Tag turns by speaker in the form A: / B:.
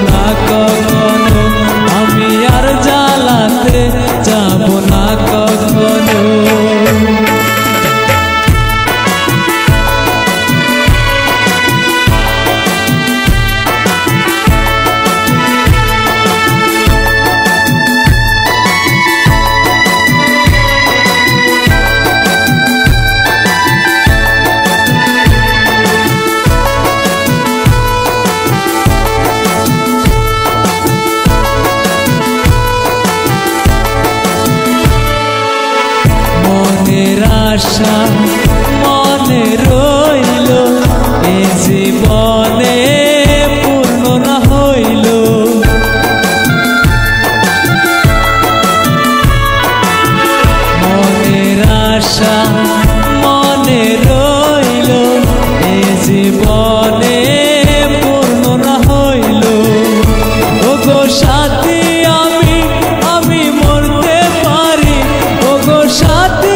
A: না কখনো, আমি আর জ্বালাতে যাব না কখনো। মনের আশা মনে রইল, এ জীবনে পূর্ণ না হইল। মনের আশা মনে রইল, এ জীবনে পূর্ণ না হইল। ওগো সাথী আমি মরতে পারি, ওগো সাথী